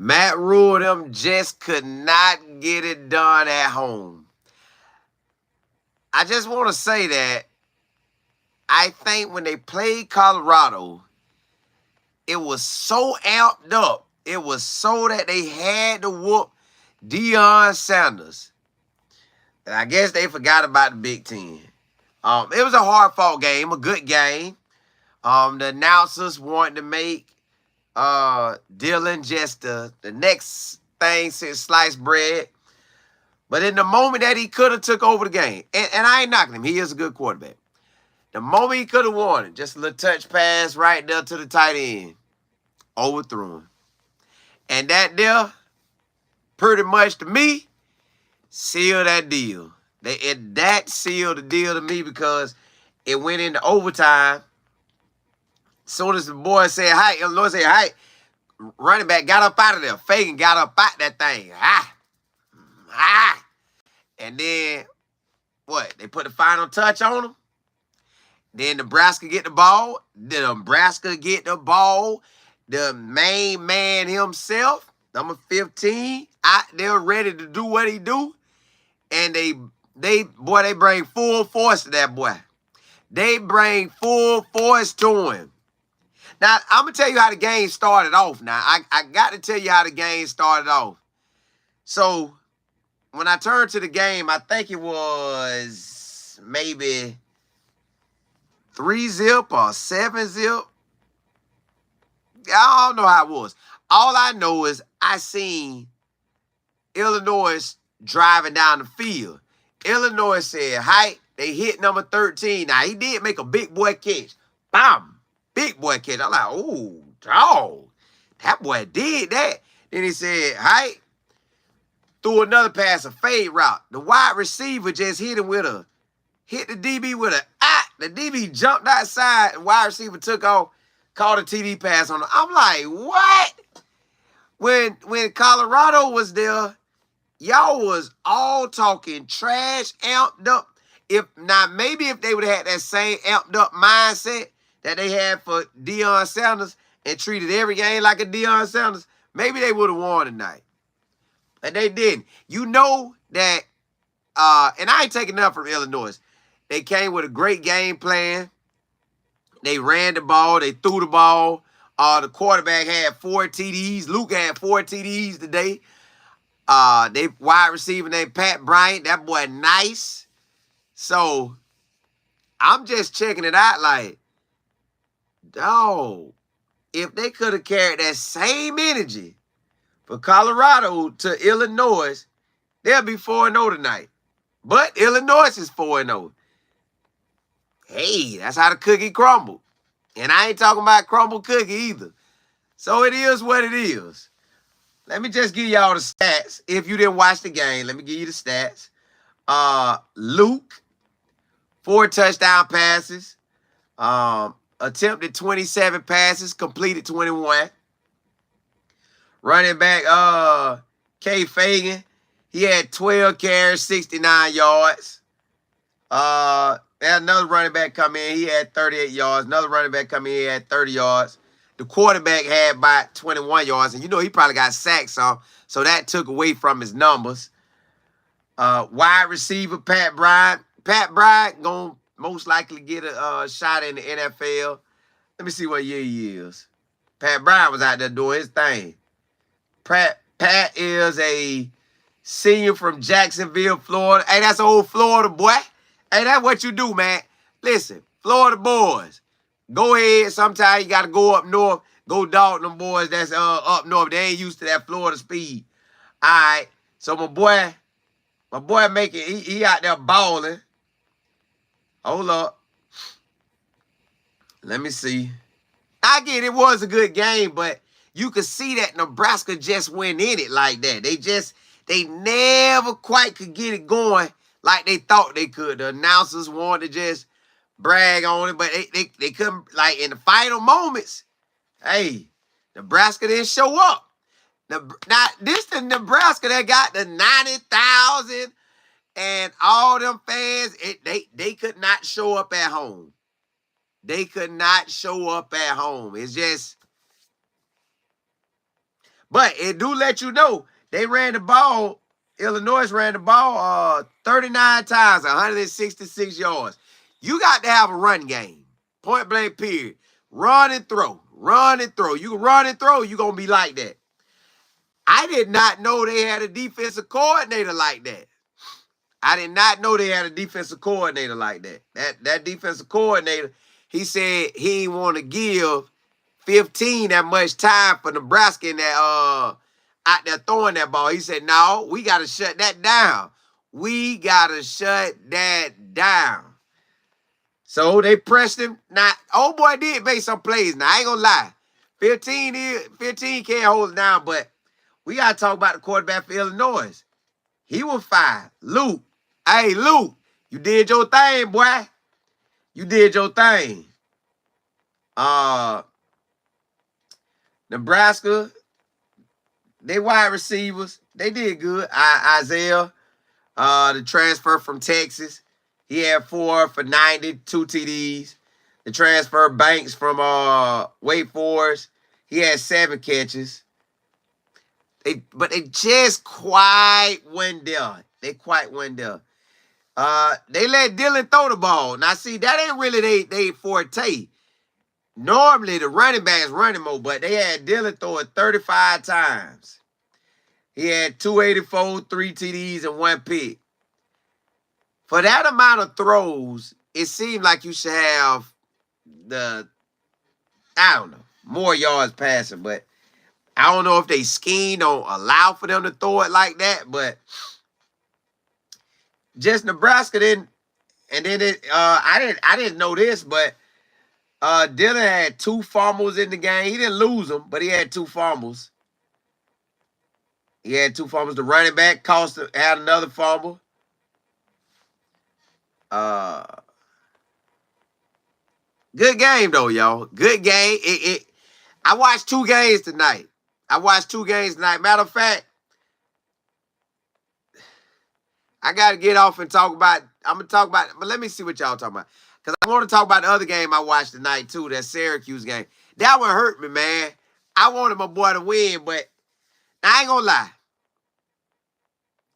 Matt Rule them just could not get it done at home. I just want to say that I think when they played Colorado, it was so amped up. It was so that they had to whoop Deion Sanders. And I guess they forgot about the Big Ten. It was a hard-fought game, a good game. The announcers wanted to make Dylan just the next thing since sliced bread. But in the moment that he could have took over the game, and I ain't knocking him, he is a good quarterback. The moment he could have won it, just a little touch pass right there to the tight end, overthrew him. And that there, pretty much to me, sealed that deal. That sealed the deal to me because it went into overtime. As soon as the boy said hi, Illinois said hi, running back got up out of there. Fagan got up out that thing. And then, what? They put the final touch on him. Then Nebraska get the ball. Then Nebraska get the ball. The main man himself, number 15, out there ready to do what he do. And they bring full force to that boy. They bring full force to him. Now, I'm going to tell you how the game started off now. I got to tell you how the game started off. So, when I turned to the game, I think it was maybe 3-zip or 7-zip. I don't know how it was. All I know is I seen Illinois driving down the field. Illinois said, hi, they hit number 13. Now, he did make a big boy catch. Bam! Big boy catch. I'm like, oh, dog. That boy did that. Then he said, hi, threw another pass, a fade route. The wide receiver just hit the DB with the DB jumped outside. The wide receiver took off, called a TD pass on him. I'm like, what? When Colorado was there, y'all was all talking trash, amped up. Maybe if they would have had that same amped up mindset that they had for Deion Sanders and treated every game like a Deion Sanders, maybe they would have won tonight. And they didn't. You know that, and I ain't taking nothing from Illinois. They came with a great game plan. They ran the ball. They threw the ball. The quarterback had 4 TDs. Luke had 4 TDs today. They wide receiver named Pat Bryant. That boy nice. So, I'm just checking it out like, dog, if they could have carried that same energy for Colorado to Illinois, they'll be 4-0 tonight. But Illinois is 4-0. Hey, that's how the cookie crumbled. And I ain't talking about crumbled cookie either. So it is what it is. Let me just give y'all the stats. If you didn't watch the game, let me give you the stats. Luke, 4 touchdown passes. Attempted 27 passes, completed 21. Running back, K. Fagan, he had 12 carries, 69 yards. Another running back come in, he had 38 yards. Another running back come in, he had 30 yards. The quarterback had about 21 yards, and you know he probably got sacked some, so that took away from his numbers. Wide receiver, Pat Bryant. Pat Bryant going to most likely get a shot in the NFL. Let me see what year he is. Pat Bryant was out there doing his thing. Pat is a senior from Jacksonville, Florida. Hey, that's old Florida boy. Hey, that's what you do, man. Listen, Florida boys, go ahead. Sometimes you got to go up north. Go dog them boys that's up north. They ain't used to that Florida speed. All right. So my boy making, he out there balling. Hold up. Let me see. I get it was a good game, but you could see that Nebraska just went in it like that. They never quite could get it going like they thought they could. The announcers wanted to just brag on it, but they couldn't, like in the final moments, hey, Nebraska didn't show up. Now, this the Nebraska that got the 90,000 and all them fans, they could not show up at home. They could not show up at home. It's just, But it do let you know they ran the ball. Illinois ran the ball 39 times, 166 yards. You got to have a run game. Point blank period. Run and throw. Run and throw. You can run and throw, you're going to be like that. I did not know they had a defensive coordinator like that. I did not know they had a defensive coordinator like that. That defensive coordinator, he said he didn't want to give 15 that much time for Nebraska in that out there throwing that ball. He said, no, we got to shut that down. We got to shut that down. So they pressed him. Now, old boy did make some plays. Now, I ain't gonna lie. 15 can't hold it down, but we got to talk about the quarterback for Illinois. He was fine. Luke. Hey, Luke, you did your thing, boy. You did your thing. Nebraska, they wide receivers, they did good. Isaiah, the transfer from Texas, he had 4 for 90, 2 TDs. The transfer Banks from Wake Forest, he had 7 catches. But they just quite went there. They quite went there. They let Dylan throw the ball. Now, see, that ain't really they forte. Normally, the running backs running more, but they had Dylan throw it 35 times. He had 284, 3 TDs, and 1 pick. For that amount of throws, it seemed like you should have more yards passing, but I don't know if they scheme don't allow for them to throw it like that, but just Nebraska didn't. And then I didn't know this, but Dylan had 2 fumbles in the game. He didn't lose them, but he had 2 fumbles. He had 2 fumbles. The running back had another fumble. Good game though, y'all. Good game. I watched 2 games tonight. Matter of fact, I got to get off and talk about. I'm gonna talk about, but let me see what y'all talking about. Because I want to talk about the other game I watched tonight, too, that Syracuse game. That one hurt me, man. I wanted my boy to win, but I ain't going to lie.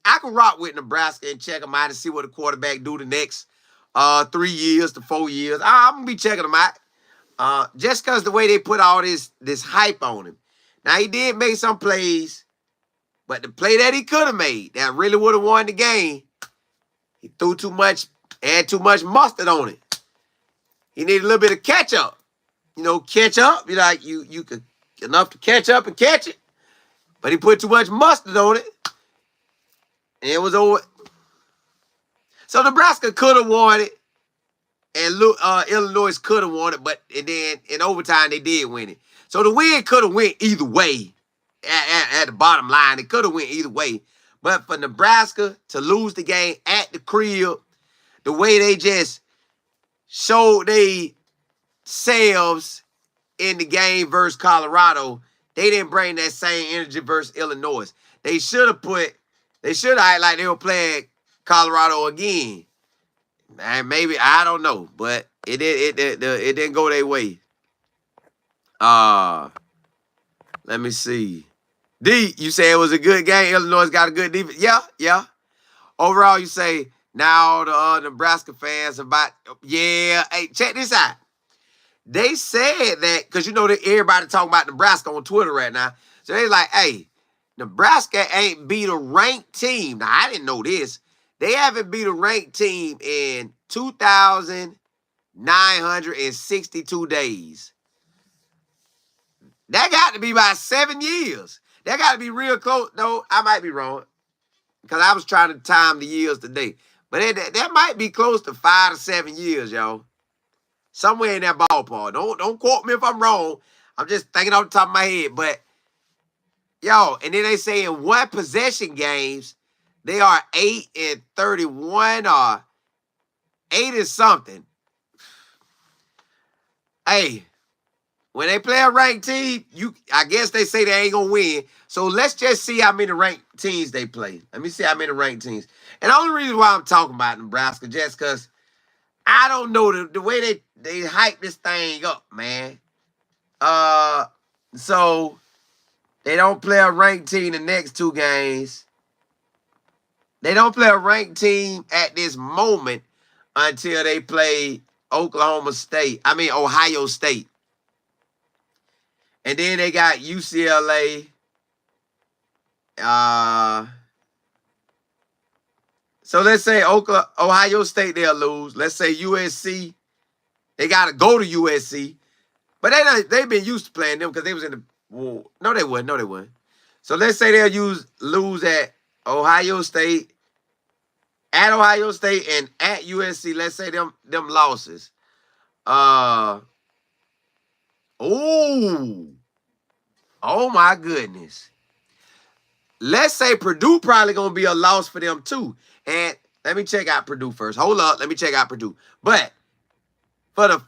I can rock with Nebraska and check them out and see what the quarterback do the next 3 years to 4 years. I'm going to be checking them out. Just because the way they put all this hype on him. Now, he did make some plays, but the play that he could have made that really would have won the game, he threw too much, had too much mustard on it. He needed a little bit of catch-up. Catch up. You could enough to catch up and catch it. But he put too much mustard on it. And it was over. So Nebraska could have won it. And Illinois could have won it. But then in overtime, they did win it. So the win could have went either way. At the bottom line, it could have went either way. But for Nebraska to lose the game at the crib, the way they just showed they selves in the game versus Colorado, they didn't bring that same energy versus Illinois. They should have act like they were playing Colorado again. And maybe, I don't know, but it didn't go their way. Let me see. D, you say it was a good game. Illinois got a good defense. Yeah. Overall, you say now the Nebraska fans about, yeah. Hey, check this out. They said that, because that everybody talking about Nebraska on Twitter right now. So they like, hey, Nebraska ain't beat a ranked team. Now, I didn't know this. They haven't beat a ranked team in 2,962 days. That got to be about 7 years. That got to be real close. No, I might be wrong, because I was trying to time the years today. But that might be close to 5 to 7 years, y'all. Somewhere in that ballpark. Don't quote me if I'm wrong. I'm just thinking off the top of my head. But, yo, and then they say in one possession games, they are 8-31 or 8 and something. Hey, when they play a ranked team, I guess they say they ain't going to win. So let's just see how many ranked teams they play. Let me see how many ranked teams. And the only reason why I'm talking about Nebraska, just because I don't know the way they hype this thing up, man. So They don't play a ranked team the next 2 games. They don't play a ranked team at this moment until they play Ohio State. And then they got UCLA. So let's say Ohio State, they'll lose. Let's say USC. They got to go to USC. But they've been used to playing them because they was in the – no, they wouldn't. So let's say they'll lose at Ohio State, and at USC. Let's say them losses. Oh my goodness. Let's say Purdue probably going to be a loss for them too. And let me check out Purdue first. Hold up. Let me check out Purdue. But for the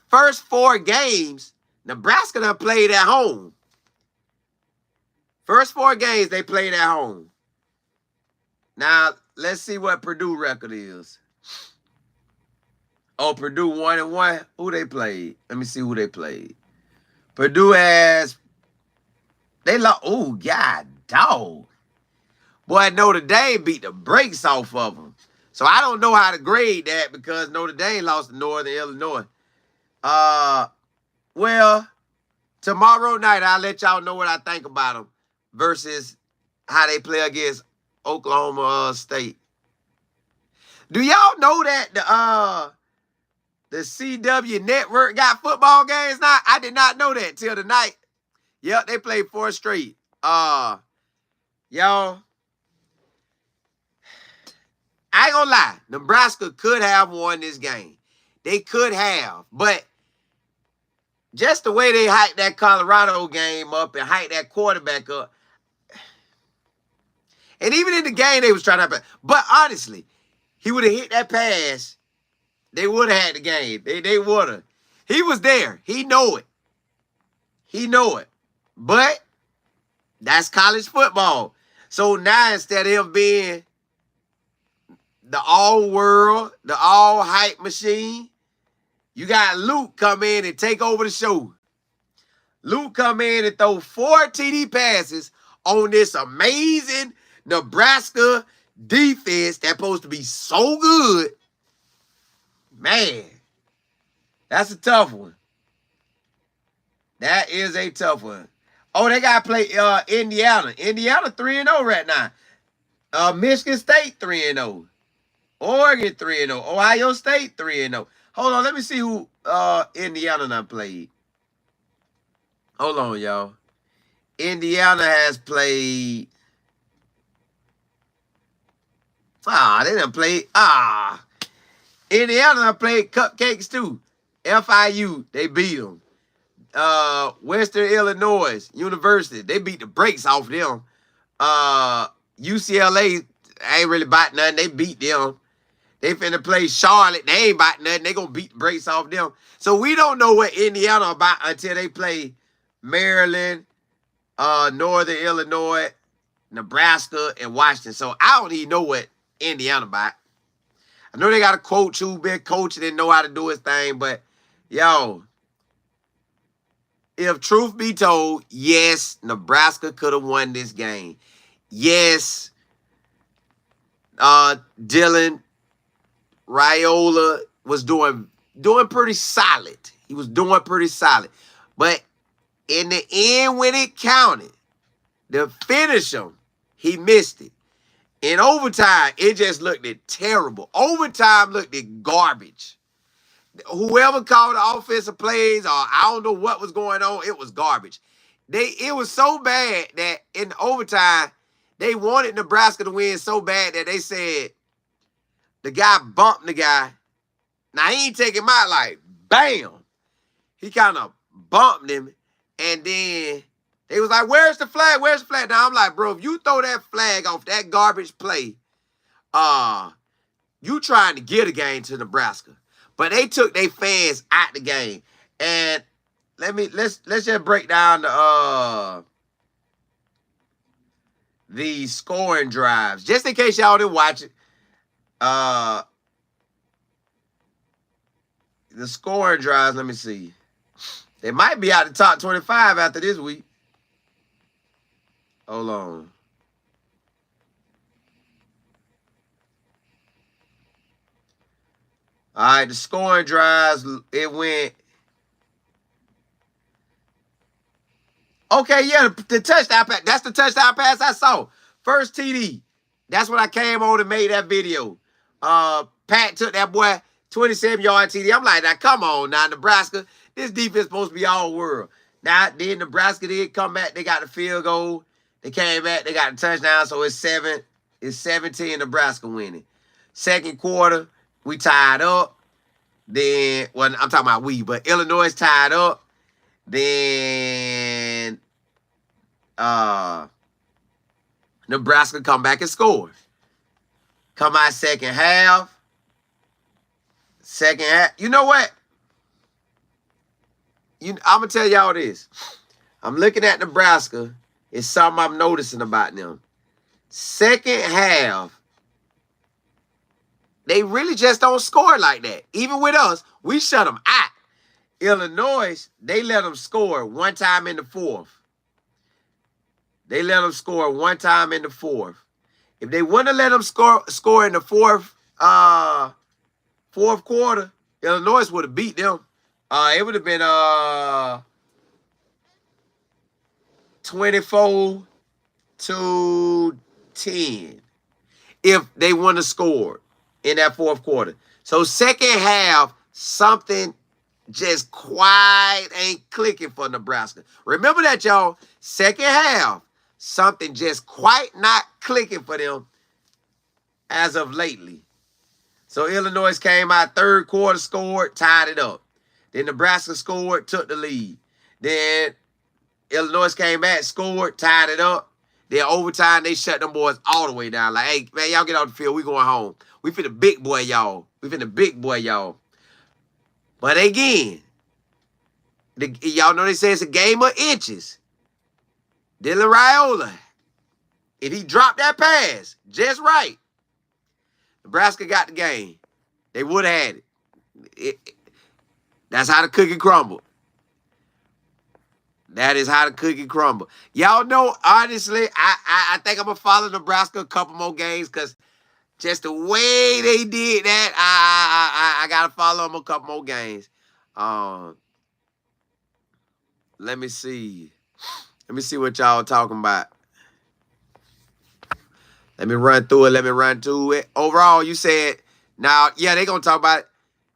first 4 games, Nebraska done played at home. First 4 games, they played at home. Now, let's see what Purdue record is. Oh, Purdue 1-1. Who they played? Let me see who they played. Purdue they lost. Oh, God, dog. Boy, Notre Dame beat the brakes off of them. So I don't know how to grade that because Notre Dame lost to Northern Illinois. Well, tomorrow night I'll let y'all know what I think about them versus how they play against Oklahoma State. Do y'all know that the CW Network got football games now? I did not know that till tonight. Yep, they played 4 straight. Y'all, I ain't gonna lie. Nebraska could have won this game. They could have, but just the way they hyped that Colorado game up and hyped that quarterback up. And even in the game, they was trying to. But honestly, he would have hit that pass. They would have had the game. They would have. He was there. He know it. But that's college football. So now instead of him being the all-world, the all-hype machine, you got Luke come in and take over the show. Luke come in and throw 4 TD passes on this amazing Nebraska defense that's supposed to be so good. Man, that's a tough one. That is a tough one. Oh, they got to play Indiana. Indiana 3-0 right now. Michigan State 3-0. Oregon 3-0. Ohio State 3-0. Hold on, let me see who Indiana done played. Hold on, y'all. Indiana has played. They done played. Indiana done played cupcakes too. FIU, they beat them. Western Illinois University, they beat the brakes off them. UCLA ain't really bought nothing. They beat them. They finna play Charlotte. They ain't bought nothing. They gonna beat the brakes off them. So we don't know what Indiana about until they play Maryland, Northern Illinois, Nebraska, and Washington. So I don't even know what Indiana about. I know they got a coach who been coaching and know how to do his thing, but yo, if truth be told, yes, Nebraska could have won this game. Yes, Dylan Raiola was doing pretty solid. He was doing pretty solid. But in the end, when it counted, to finish him, he missed it. In overtime, it just looked terrible. Overtime looked garbage. Whoever called the offensive plays, or I don't know what was going on, it was garbage. It was so bad that in overtime, they wanted Nebraska to win so bad that they said the guy bumped the guy. Now, he ain't taking my life. Bam! He kind of bumped him, and then they was like, where's the flag? Where's the flag? Now, I'm like, bro, if you throw that flag off that garbage play, you trying to get a game to Nebraska. But they took their fans out the game. And let's just break down the scoring drives. Just in case y'all didn't watch it. The scoring drives, let me see. They might be out the top 25 after this week. Hold on. All right, the scoring drives, it went. Okay, yeah, the touchdown pass. That's the touchdown pass I saw. First TD. That's when I came on and made that video. Pat took that boy 27-yard TD. I'm like, now come on, now Nebraska. This defense supposed to be all world. Now, then Nebraska did come back. They got the field goal. They came back. They got the touchdown. So it's 17 Nebraska winning. Second quarter, we tied up. Then, well, I'm talking about we, but Illinois tied up. Then Nebraska come back and score. Come out second half. You know what? I'm going to tell y'all this. I'm looking at Nebraska. It's something I'm noticing about them. Second half, they really just don't score like that. Even with us, we shut them out. Illinois, they let them score one time in the fourth. They let them score one time in the fourth. If they wouldn't have let them score in the fourth quarter, Illinois would have beat them. It would have been 24-10 if they wouldn't have scored in that fourth quarter. So second half, something just quite ain't clicking for Nebraska. Remember that, y'all. Second half, something just quite not clicking for them as of lately. So Illinois came out third quarter, scored, tied it up. Then Nebraska scored, took the lead. Then Illinois came back, scored, tied it up. Then overtime, they shut them boys all the way down. Like, hey, man, y'all get off the field. We going home. We finna big boy y'all. But again, y'all know they say it's a game of inches. Dylan Raiola, if he dropped that pass just right, Nebraska got the game. They would have had it. That's how the cookie crumbled. That is how the cookie crumbled. Y'all know, honestly, I think I'm going to follow Nebraska a couple more games because just the way they did that, I got to follow them a couple more games. Let me see. Let me see what y'all talking about. Let me run through it. Overall, you said, now, yeah, they going to talk about it.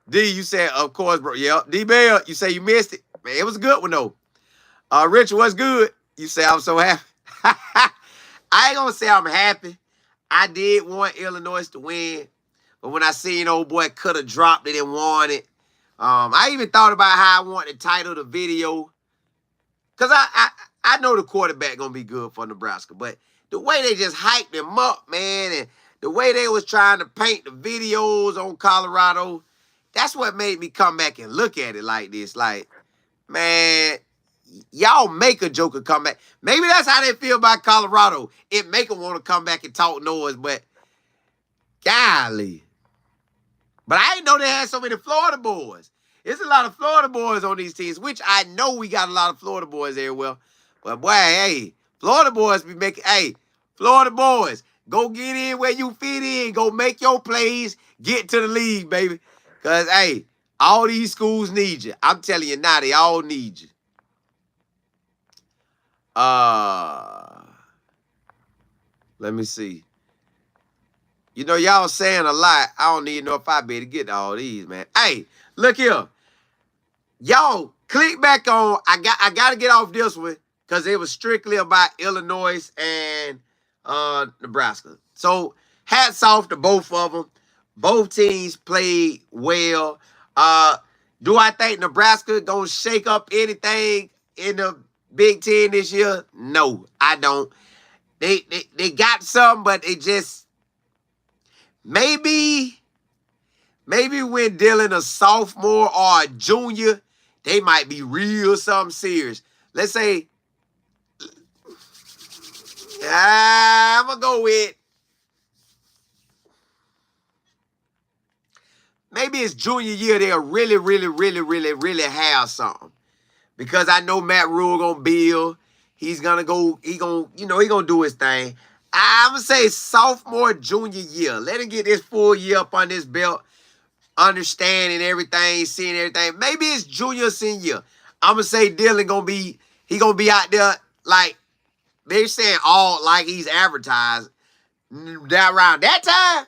D, you said, of course, bro. Yeah, D-Bell, you say you missed it. Man, it was a good one, though. Richard, what's good? You say I'm so happy. I ain't going to say I'm happy. I did want Illinois to win. But when I seen old boy could have dropped it and won it, I even thought about how I want to title the video. Because I know the quarterback going to be good for Nebraska. But the way they just hyped him up, man, and the way they was trying to paint the videos on Colorado, that's what made me come back and look at it like this. Like, man, y'all make a Joker come back. Maybe that's how they feel about Colorado. It make them want to come back and talk noise, but golly. But I didn't know they had so many Florida boys. There's a lot of Florida boys on these teams, which I know we got a lot of Florida boys there. Well, but boy, hey, Florida boys be making, hey, Florida boys, go get in where you fit in. Go make your plays. Get to the league, baby. Because, hey, all these schools need you. I'm telling you now, they all need you. Let me see. You know, y'all saying a lot. I don't even know if I better get to all these, man. Hey, look here. Y'all, click back on. I gotta get off this one because it was strictly about Illinois and Nebraska. So, hats off to both of them. Both teams played well. Do I think Nebraska gonna shake up anything in the Big Ten this year? No, I don't. They got some, but they just maybe when Dylan a sophomore or a junior, they might be real something serious. Let's say, I'm gonna go with maybe it's junior year. They'll really have something. Because I know Matt Rule gonna build. He's gonna go. He gonna do his thing. I'm gonna say sophomore, junior year. Let him get this full year up on this belt, understanding everything, seeing everything. Maybe it's junior, senior year. I'm gonna say Dylan gonna be out there like they're saying all like he's advertised. That around that time,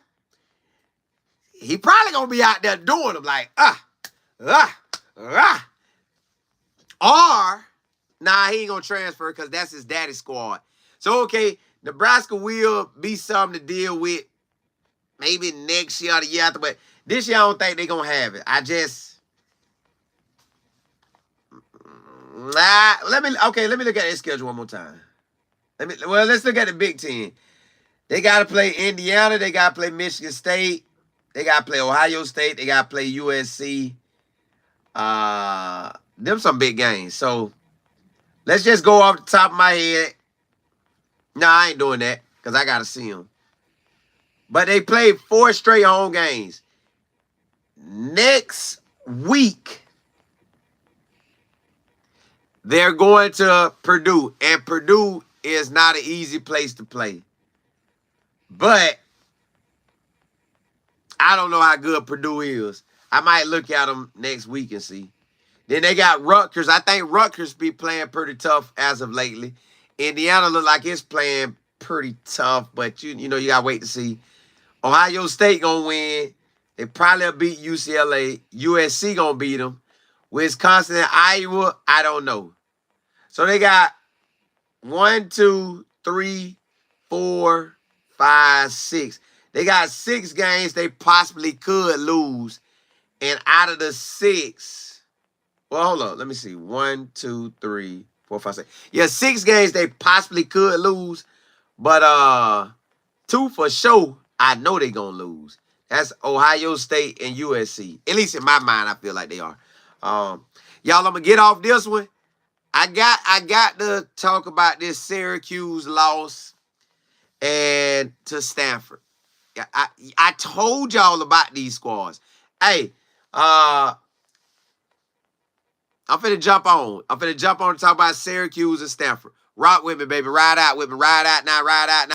he probably gonna be out there doing them like ah. Or nah, he ain't gonna transfer because that's his daddy's squad. So okay, Nebraska will be something to deal with maybe next year or the year after, but this year I don't think they're gonna have it. Let me look at their schedule one more time. Let's look at the Big Ten. They gotta play Indiana, they gotta play Michigan State, they gotta play Ohio State, they gotta play USC. Them some big games. So let's just go off the top of my head. Nah, I ain't doing that because I gotta see them. But they played 4 straight home games. Next week, they're going to Purdue. And Purdue is not an easy place to play. But I don't know how good Purdue is. I might look at them next week and see. Then they got Rutgers. I think Rutgers be playing pretty tough as of lately. Indiana look like it's playing pretty tough, but you gotta wait to see. Ohio State gonna win. They probably will beat UCLA. USC gonna beat them. Wisconsin and Iowa, I don't know. So they got 1, 2, 3, 4, 5, 6. They got 6 games they possibly could lose. And out of the 6, well, hold on. Let me see. 1, 2, 3, 4, 5, 6. Yeah, 6 games they possibly could lose. But 2 for sure, I know they're going to lose. That's Ohio State and USC. At least in my mind, I feel like they are. Y'all, I'm going to get off this one. I got to talk about this Syracuse loss and to Stanford. I told y'all about these squads. Hey, I'm finna jump on. I'm finna jump on and talk about Syracuse and Stanford. Rock with me, baby. Ride out with me. Ride out now. Ride out now.